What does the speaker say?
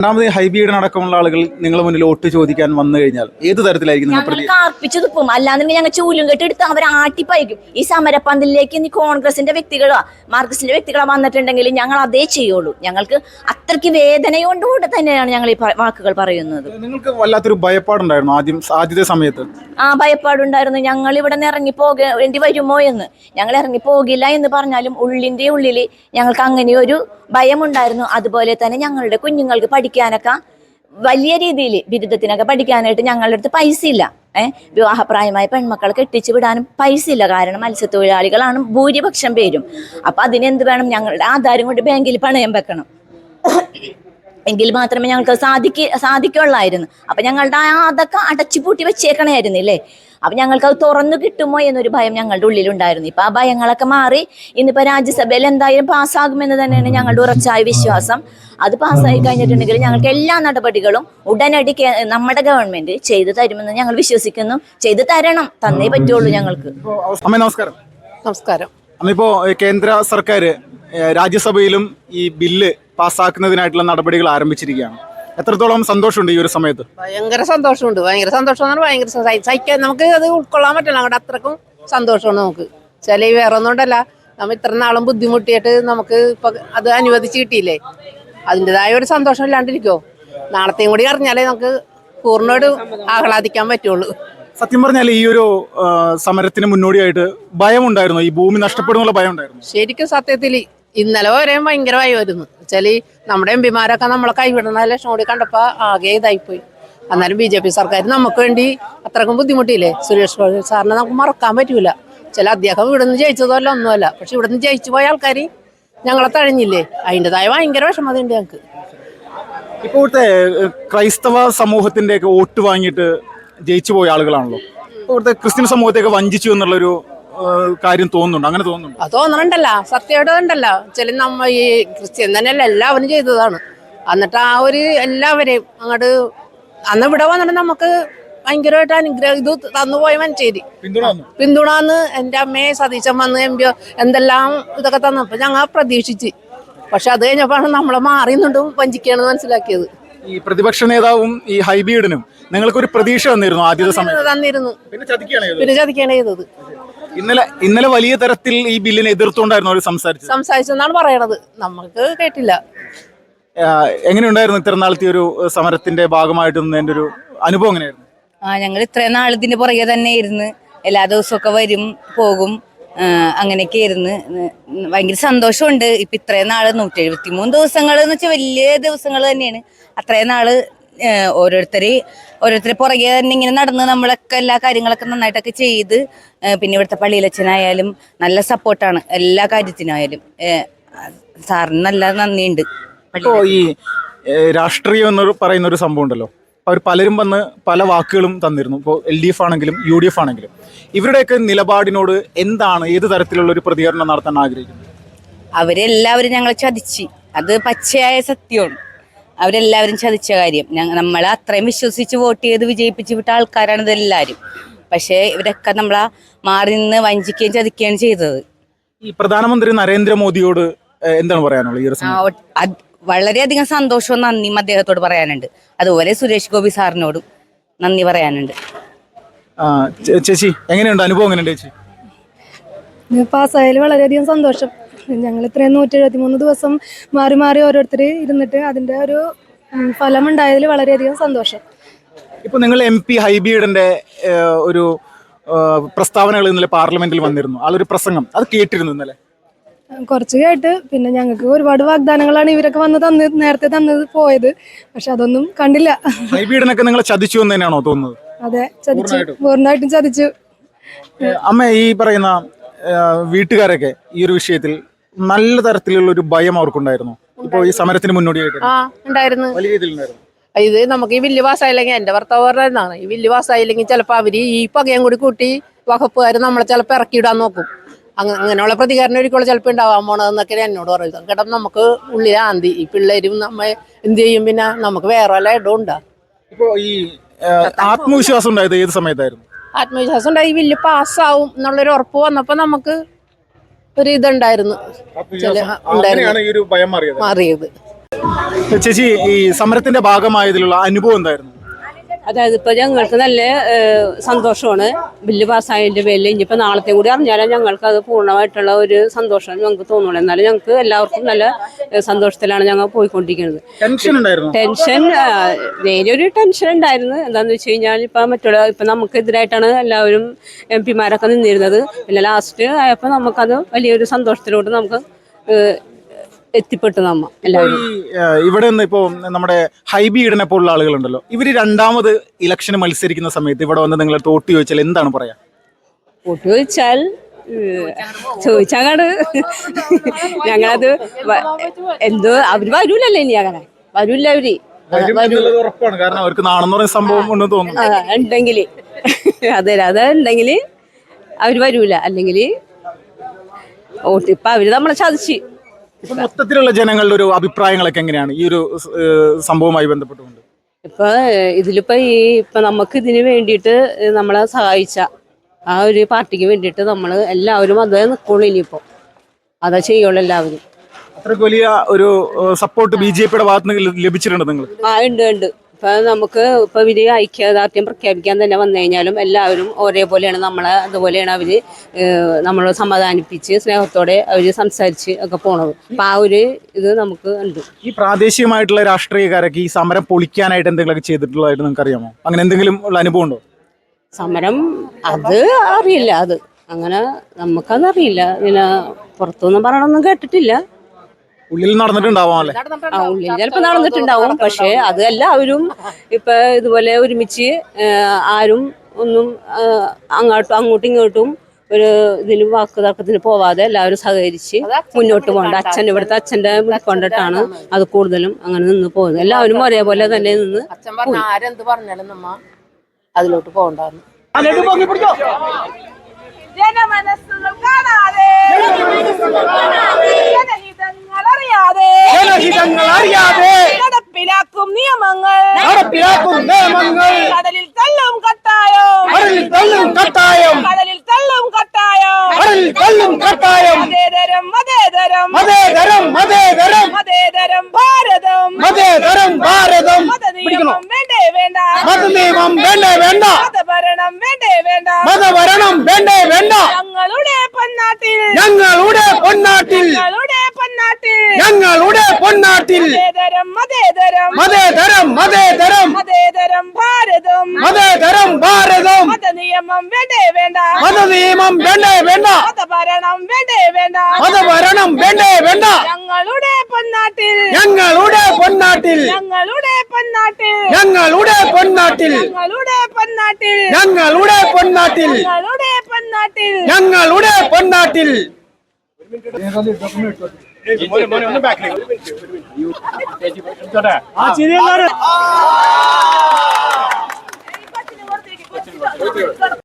രണ്ടാമത് ഹൈബീഡ് അടക്കമുള്ള ആളുകൾ നിങ്ങളുടെ മുന്നിൽ വോട്ട് ചോദിക്കാൻ വന്നു കഴിഞ്ഞാൽ ഏത് തരത്തിലായിരിക്കും കാർപ്പിച്ചു തുപ്പും. അല്ലാന്നുണ്ടെങ്കിൽ ഞങ്ങൾ ചൂലും കെട്ടെടുത്ത് അവരെ ആട്ടിപ്പയക്കും. ഈ സമരപ്പന്തലിലേക്ക് നീ കോൺഗ്രസിന്റെ വ്യക്തികളോ മാർക്സിന്റെ വ്യക്തികളോ വന്നിട്ടുണ്ടെങ്കിൽ ഞങ്ങൾ അതേ ചെയ്യുള്ളൂ. ഞങ്ങൾക്ക് അത്രയ്ക്ക് വേദനയോടുകൂടെ തന്നെയാണ് ഞങ്ങൾ ഈ വാക്കുകൾ പറയുന്നത്. നിങ്ങൾക്ക് വല്ലാത്തൊരു ഭയപ്പാടുണ്ടായിരുന്നു ആദ്യത്തെ സമയത്ത്? ഭയപ്പാടുണ്ടായിരുന്നു. ഞങ്ങൾ ഇവിടെ നിന്ന് ഇറങ്ങി പോകേണ്ടി വരുമോ എന്ന്. ഞങ്ങൾ ഇറങ്ങി പോകില്ല എന്ന് പറഞ്ഞാലും ഉള്ളിന്റെ ഉള്ളിൽ ഞങ്ങൾക്ക് അങ്ങനെ ഒരു ഭയമുണ്ടായിരുന്നു. അതുപോലെ തന്നെ ഞങ്ങളുടെ കുഞ്ഞുങ്ങൾക്ക് പഠിക്കാനൊക്കെ വലിയ രീതിയിൽ ബിരുദത്തിനൊക്കെ പഠിക്കാനായിട്ട് ഞങ്ങളുടെ അടുത്ത് പൈസ ഇല്ല. വിവാഹപ്രായമായ പെൺമക്കളെ കെട്ടിച്ചു വിടാനും പൈസ ഇല്ല. കാരണം മത്സ്യത്തൊഴിലാളികളാണ് ഭൂരിപക്ഷം പേരും. അപ്പൊ അതിനെന്ത് വേണം? ഞങ്ങളുടെ ആധാരം കൊണ്ട് ബാങ്കിൽ പണയം വെക്കണം. എങ്കിൽ മാത്രമേ ഞങ്ങൾക്ക് സാധിക്കുള്ളായിരുന്നു. അപ്പൊ ഞങ്ങളുടെ അതൊക്കെ അടച്ചുപൂട്ടി വെച്ചേക്കണായിരുന്നില്ലേ. അപ്പൊ ഞങ്ങൾക്ക് അത് തുറന്നു കിട്ടുമോ എന്നൊരു ഭയം ഞങ്ങളുടെ ഉള്ളിലുണ്ടായിരുന്നു. ഇപ്പൊ ആ ഭയങ്ങളൊക്കെ മാറി ഇന്നിപ്പോ രാജ്യസഭയിൽ എന്തായാലും പാസ്സാകുമെന്ന് തന്നെയാണ് ഞങ്ങളുടെ ഉറച്ചായ വിശ്വാസം. അത് പാസ്സായി കഴിഞ്ഞിട്ടുണ്ടെങ്കിൽ ഞങ്ങൾക്ക് എല്ലാ നടപടികളും ഉടനടി നമ്മുടെ ഗവൺമെന്റ് ചെയ്തു തരുമെന്ന് ഞങ്ങൾ വിശ്വസിക്കുന്നു. ചെയ്തു തരണം, തന്നേ പറ്റുള്ളൂ ഞങ്ങൾക്ക്. നമസ്കാരം. നമസ്കാരം. അന്നിപ്പോ കേന്ദ്ര സർക്കാർ രാജ്യസഭയിലും ഈ ബില്ല് പാസ്സാക്കുന്നതിനായിട്ടുള്ള നടപടികൾ ആരംഭിച്ചിരിക്കുകയാണ്. എത്രത്തോളം സന്തോഷമുണ്ട് ഈ ഒരു സമയത്ത്? ഭയങ്കര സന്തോഷമുണ്ട്. ഭയങ്കര സന്തോഷം. ഭയങ്കര സഹിക്കാൻ നമുക്ക് അത് ഉൾക്കൊള്ളാൻ പറ്റില്ല. അങ്ങോട്ട് അത്രക്കും സന്തോഷമാണ് നമുക്ക്. ചില വേറെ ഒന്നുകൊണ്ടല്ല, നമ്മൾ ഇത്ര നാളും ബുദ്ധിമുട്ടിയിട്ട് നമുക്ക് ഇപ്പൊ അത് അനുവദിച്ച് കിട്ടിയില്ലേ, അതിൻ്റെതായ ഒരു സന്തോഷം ഇല്ലാണ്ടിരിക്കുമോ? നാളത്തെയും കൂടി അറിഞ്ഞാലേ നമുക്ക് പൂർണ്ണമായിട്ട് ആഹ്ലാദിക്കാൻ പറ്റുള്ളൂ. സത്യം പറഞ്ഞാൽ ഈ ഒരു സമരത്തിന് മുന്നോടിയായിട്ട് ഭയമുണ്ടായിരുന്നു, ഈ ഭൂമി നഷ്ടപ്പെടുന്നുള്ള ഭയം ഉണ്ടായിരുന്നു? ശരിക്കും സത്യത്തിൽ ഇന്നലെ വരെയും ഭയങ്കര ഭയമായിരുന്നു. വെച്ചാല് നമ്മുടെ എം പിമാരൊക്കെ നമ്മളെ കൈവിടുന്ന ലക്ഷണം കൂടി കണ്ടപ്പോ ആകെ ഇതായിപ്പോയി. എന്നാലും BJP സർക്കാർ നമുക്ക് വേണ്ടി അത്രക്കും ബുദ്ധിമുട്ടില്ലേ. സുരേഷ് ഗോപി സാറിനെ നമുക്ക് മറക്കാൻ പറ്റൂല. ചില അദ്ദേഹം ഇവിടുന്ന് ജയിച്ചതല്ല ഒന്നുമല്ല, പക്ഷെ ഇവിടുന്ന് ജയിച്ചു പോയ ആൾക്കാർ ഞങ്ങളെ തഴഞ്ഞില്ലേ, അതിൻ്റെതായ ഭയങ്കര വിഷമതയുണ്ട് ഞങ്ങൾക്ക്. ഇപ്പോഴത്തെ ക്രൈസ്തവ സമൂഹത്തിന്റെ ഒക്കെ വോട്ട് വാങ്ങിയിട്ട് ജയിച്ചു പോയ ആളുകളാണല്ലോ. ഇപ്പോഴത്തെ ക്രിസ്ത്യൻ സമൂഹത്തെയൊക്കെ വഞ്ചിച്ചു എന്നുള്ളൊരു കാര്യം തോന്നുന്നുണ്ട്. അങ്ങനെ തോന്നുന്നുണ്ട്? അത് തോന്നണുണ്ടല്ല, സത്യമായിട്ട് ഉണ്ടല്ല. ചില നമ്മ ഈ ക്രിസ്ത്യൻ തന്നെയല്ല എല്ലാവരും ചെയ്തതാണ്. എന്നിട്ട് ആ ഒരു എല്ലാവരെയും അങ്ങോട്ട് അന്ന് ഇവിടെ വന്നിട്ട് നമുക്ക് ഭയങ്കരമായിട്ട് അനുഗ്രഹം ഇത് തന്നുപോയ മനുഷ്യര് പിന്തുണന്ന് എൻ്റെ അമ്മയെ സതീശൻ വന്ന് MP എന്തെല്ലാം ഇതൊക്കെ തന്നപ്പോ ഞങ്ങൾ പ്രതീക്ഷിച്ച്. പക്ഷെ അത് കഴിഞ്ഞപ്പോഴാണ് നമ്മളെ മാറിയുന്നുണ്ടും വഞ്ചിക്കുകയാണെന്ന് മനസ്സിലാക്കിയത്. ഈ പ്രതിപക്ഷ നേതാവും ഈ ഹൈബീഡിനും നിങ്ങൾക്കൊരു പ്രതീക്ഷ തന്നിരുന്നു ആദ്യത്തെ സമയത്ത്? തന്നിരുന്നു. പിന്നെ ചതിക്കുകയാണ് ചെയ്തത്. ഇന്നലെ വലിയ തരത്തിൽ ഈ ബില്ലിനെ എതിർത്തുകൊണ്ടായിരുന്നു അവർ സംസാരിച്ചെന്നാണ് പറയണത്. നമുക്ക് കേട്ടില്ല. എങ്ങനെയുണ്ടായിരുന്നു ഇത്ര നാളത്തെ ഒരു സമരത്തിന്റെ ഭാഗമായിട്ട് എന്റെ ഒരു അനുഭവം എങ്ങനെയായിരുന്നു? ഞങ്ങൾ ഇത്രയും നാൾ ഇതിന്റെ പുറകെ തന്നെ ഇരുന്ന് എല്ലാ ദിവസമൊക്കെ വരും പോകും, അങ്ങനെയൊക്കെ ഇരുന്ന് ഭയങ്കര സന്തോഷമുണ്ട്. ഇപ്പൊ ഇത്രയും നാള് 173 ദിവസങ്ങൾ എന്ന് വെച്ചാൽ വലിയ ദിവസങ്ങൾ തന്നെയാണ്. അത്രയും നാള് ഓരോരുത്തരെ പുറകെ തന്നെ ഇങ്ങനെ നടന്ന് നമ്മളൊക്കെ എല്ലാ കാര്യങ്ങളൊക്കെ നന്നായിട്ടൊക്കെ ചെയ്ത്, പിന്നെ ഇവിടുത്തെ പള്ളിയിലച്ഛനായാലും നല്ല സപ്പോർട്ടാണ് എല്ലാ കാര്യത്തിനായാലും. സാറിന് നല്ല നന്ദിയുണ്ട്. ഈ രാഷ്ട്രീയം എന്ന് പറയുന്ന ഒരു സംഭവം ഉണ്ടല്ലോ, അവർ പലരും വന്ന് പല വാക്കുകളും തന്നിരുന്നു. ഇപ്പോൾ LDF ആണെങ്കിലും UDF ആണെങ്കിലും ഇവരുടെയൊക്കെ നിലപാടിനോട് എന്താണ്, ഏത് തരത്തിലുള്ള ഒരു പ്രതികരണം നടത്താൻ ആഗ്രഹിക്കുന്നത്? അവരെല്ലാവരും ഞങ്ങളെ ചതിച്ച്, അത് പച്ചയായ സത്യമാണ്. അവരെല്ലാവരും ചതിച്ച കാര്യം. നമ്മളെ അത്രയും വിശ്വസിച്ച് വോട്ട് ചെയ്ത് വിജയിപ്പിച്ച് വിട്ട ആൾക്കാരാണ് ഇതെല്ലാവരും. പക്ഷേ ഇവരൊക്കെ നമ്മളെ മാറി നിന്ന് വഞ്ചിക്കുകയും ചതിക്കുകയാണ് ചെയ്തത്. ഈ പ്രധാനമന്ത്രി നരേന്ദ്രമോദിയോട് എന്താണ് പറയാനുള്ളത് ഈ ഒരു സമയം? വളരെയധികം സന്തോഷവും നന്ദിയും അദ്ദേഹത്തോട് പറയാനുണ്ട്. അതുപോലെ സുരേഷ് ഗോപി സാറിനോടും നന്ദി പറയാനുണ്ട്. ചേച്ചി എങ്ങനെയുണ്ട് അനുഭവം? എങ്ങനെയുണ്ട് ചേച്ചി? പാസ്സായാലും വളരെയധികം സന്തോഷം. ഞങ്ങൾ ഇത്രയും 173 ദിവസം മാറി മാറി ഓരോരുത്തർ ഇരുന്നിട്ട് അതിൻ്റെ ഒരു ഫലമുണ്ടായതിൽ വളരെയധികം സന്തോഷം. ഇപ്പൊ നിങ്ങൾ MP ഹൈബീഡിന്റെ ഒരു പ്രസ്താവനകൾ ഇന്നലെ പാർലമെന്റിൽ വന്നിരുന്നു, ആളൊരു പ്രസംഗം, അത് കേട്ടിരുന്നു ഇന്നലെ? കുറച്ച് കേട്ട്. പിന്നെ ഞങ്ങൾക്ക് ഒരുപാട് വാഗ്ദാനങ്ങളാണ് ഇവരൊക്കെ നേരത്തെ തന്നത് പോയത്, പക്ഷെ അതൊന്നും കണ്ടില്ല. ഹൈബീഡിനൊക്കെ നിങ്ങളെ ചതിച്ചു എന്ന് തന്നെയാണോ തോന്നുന്നത്? അതെ, ചതിച്ചു, പൂർണ്ണമായിട്ടും ചതിച്ചു. അമ്മ, ഈ പറയുന്ന വീട്ടുകാരൊക്കെ ഈ ഒരു വിഷയത്തിൽ നല്ല തരത്തിലുള്ള ഒരു ഭയം അവർക്കുണ്ടായിരുന്നു ഇപ്പൊ ഈ സമരത്തിന് മുന്നോടിയായിട്ട്? ഉണ്ടായിരുന്നു, വലിയ രീതിയിലുണ്ടായിരുന്നു. ഇത് നമുക്ക് ഈ ബില്ല് പാസ്സായില്ലെങ്കിൽ, എന്റെ ഭർത്താവ് പറഞ്ഞതാണ്, ഈ ബില്ല് പാസ്സായില്ലെങ്കിൽ ചിലപ്പോൾ അവര് ഈ പകയും കൂടി കൂട്ടി വകുപ്പുകാർ നമ്മളെ ചിലപ്പോൾ ഇറക്കിയിടാൻ നോക്കും. അങ്ങനെയുള്ള പ്രതികരണം ഒരിക്കലും ചിലപ്പോൾ ഉണ്ടാവാൻ പോണതെന്നൊക്കെ എന്നോട് പറയുന്നത് കേട്ടോ. നമുക്ക് ഉള്ളിൽ ആന്തി, ഈ പിള്ളേരും നമ്മ എന്ത് ചെയ്യും, പിന്നെ നമുക്ക് വേറെ വല്ല ഇടം ഉണ്ടാ. ഇപ്പൊ ഈ ആത്മവിശ്വാസം ഉണ്ടായത് ഏത് സമയത്തായിരുന്നു? ആത്മവിശ്വാസം ഉണ്ടായി ബില്ല് പാസ്സാവും എന്നുള്ളൊരു ഉറപ്പ് വന്നപ്പോ നമുക്ക് ഒരു ഇതുണ്ടായിരുന്നു, മാറിയത്. ചേച്ചി ഈ സമരത്തിന്റെ ഭാഗമായതിലുള്ള അനുഭവം എന്തായിരുന്നു? അതായത് ഇപ്പൊ ഞങ്ങൾക്ക് നല്ല സന്തോഷമാണ് ബില്ല് പാസ്സായതിന്റെ പേരിൽ. ഇനിയിപ്പോ നാളത്തെയും കൂടി അറിഞ്ഞാലേ ഞങ്ങൾക്ക് അത് പൂർണ്ണമായിട്ടുള്ള ഒരു സന്തോഷം ഞങ്ങൾക്ക് തോന്നുള്ളൂ. എന്നാലും ഞങ്ങൾക്ക് എല്ലാവർക്കും നല്ല സന്തോഷത്തിലാണ് ഞങ്ങൾ പോയിക്കൊണ്ടിരിക്കുന്നത്. ടെൻഷൻ ഉണ്ടായിരുന്നു? ടെൻഷൻ നേരിയൊരു ടെൻഷൻ ഉണ്ടായിരുന്നു. എന്താന്ന് വെച്ച് കഴിഞ്ഞാൽ ഇപ്പൊ നമുക്കെതിരായിട്ടാണ് എല്ലാവരും MP-മാരൊക്കെ നിന്നിരുന്നത്. പിന്നെ ലാസ്റ്റ് ആയപ്പോൾ നമുക്കത് വലിയൊരു സന്തോഷത്തിലോട്ട് നമുക്ക് എത്തിപ്പെട്ടു. നമ്മ എല്ലാവരും ഇവിടെ നിന്ന് ഇപ്പോ നമ്മുടെ ഹൈബി ഈഡനെ പോലുള്ള ആളുകളുണ്ടല്ലോ, ഇവര് രണ്ടാമത് ഇലക്ഷന് മത്സരിക്കുന്ന സമയത്ത് ഇവിടെ വന്ന് നിങ്ങൾ തോട്ട് ചോദിച്ചാൽ എന്താണ് പറയാ? വോട്ട് ചോദിച്ചാങ്ങാട് ഞങ്ങളത് എന്തോ അവര് വരൂലല്ലോ ഇനി, അങ്ങനെ വരൂല്ല അവര്. ഉറപ്പാണ്, കാരണം അവർക്ക് നാണെന്ന് പറയുന്ന സംഭവം ഉണ്ടെന്ന് തോന്നുന്നു. ഉണ്ടെങ്കിൽ അതെ, അതുണ്ടെങ്കിൽ അവര് വരൂല. അല്ലെങ്കിൽ വോട്ട് ഇപ്പൊ അവര് നമ്മളെ ചതിച്ച്. മൊത്തത്തിലുള്ള ജനങ്ങളുടെ ഒരു അഭിപ്രായങ്ങളൊക്കെ എങ്ങനെയാണ് ഈ ഒരു സംഭവവുമായി ബന്ധപ്പെട്ടുകൊണ്ട്? ഇപ്പൊ നമുക്ക് ഇതിന് വേണ്ടിയിട്ട് നമ്മളെ സഹായിച്ച ആ ഒരു പാർട്ടിക്ക് വേണ്ടിയിട്ട് നമ്മൾ എല്ലാവരും അതേ നിൽക്കുള്ളൂ. ഇനിയിപ്പോ അതാ ചെയ്യുള്ളൂ എല്ലാവരും. അത്രയ്ക്ക് വലിയ ഒരു സപ്പോർട്ട് BJP-യുടെ ഭാഗത്ത് നിന്ന് ലഭിച്ചിട്ടുണ്ട് നിങ്ങൾ? ഉണ്ട്. ഇപ്പൊ നമുക്ക് ഇപ്പൊ ഇവര് ഐക്യദാർഢ്യം പ്രഖ്യാപിക്കാൻ തന്നെ വന്നു കഴിഞ്ഞാലും എല്ലാവരും ഒരേപോലെയാണ്. നമ്മളെ അതുപോലെയാണ് അവര് നമ്മളെ സമാധാനിപ്പിച്ച് സ്നേഹത്തോടെ അവര് സംസാരിച്ച് ഒക്കെ പോണത്. അപ്പൊ ആ ഒരു ഇത് നമുക്ക് ഉണ്ട്. ഈ പ്രാദേശികമായിട്ടുള്ള രാഷ്ട്രീയക്കാരൊക്കെ ഈ സമരം പൊളിക്കാനായിട്ട് എന്തെങ്കിലുമൊക്കെ ചെയ്തിട്ടുള്ളതായിട്ട് നിങ്ങൾക്ക് അറിയാമോ? അങ്ങനെ എന്തെങ്കിലും ഉള്ള അനുഭവം ഉണ്ടോ? സമരം അത് അറിയില്ല. അത് അങ്ങനെ നമുക്കതറിയില്ല. ഇങ്ങനെ പുറത്തൊന്നും പറയണൊന്നും കേട്ടിട്ടില്ല. ഉള്ളിൽ നടന്നിട്ടുണ്ടാവാം അല്ലേ? ഉള്ളിൽ ചിലപ്പോൾ നടന്നിട്ടുണ്ടാവും. പക്ഷെ അത് എല്ലാവരും ഇപ്പൊ ഇതുപോലെ ഒരുമിച്ച് ആരും ഒന്നും അങ്ങോട്ടും ഇങ്ങോട്ടും ഒരു ഇതിന് വാക്ക് തർക്കത്തിന് പോവാതെ എല്ലാവരും സഹകരിച്ച് മുന്നോട്ട് പോകണ്ട. ഇവിടുത്തെ അച്ഛന്റെ കൊണ്ടിട്ടാണ് അത് കൂടുതലും അങ്ങനെ നിന്ന് പോകുന്നത്. എല്ലാവരും ഒരേപോലെ തന്നെ നിന്ന് അച്ഛൻ പറഞ്ഞ ആരെന്ത് പറഞ്ഞാലും നമ്മ അതിലോട്ട് പോകണ്ടായിരുന്നു. ജനമനസ്സുകൾ കാണാതെ ജനഹിതങ്ങൾ അറിയാതെ നടപ്പിലാക്കും നിയമങ്ങൾ കടലിൽ തള്ളും കട്ടായം മതേതരം ഭാരതം മതനിയമം വേണ്ടേ വേണ്ട മതഭരണം വേണ്ടേ വേണ്ട ഞങ്ങളുടെ പൊന്നാട്ടിൽ മതേതരം ഭാരതം മതനിയമം വേണ്ടേ വേണ്ട മതഭരണം വേണ്ടേ വേണ്ട ഞങ്ങളുടെ പൊന്നാട്ടിൽ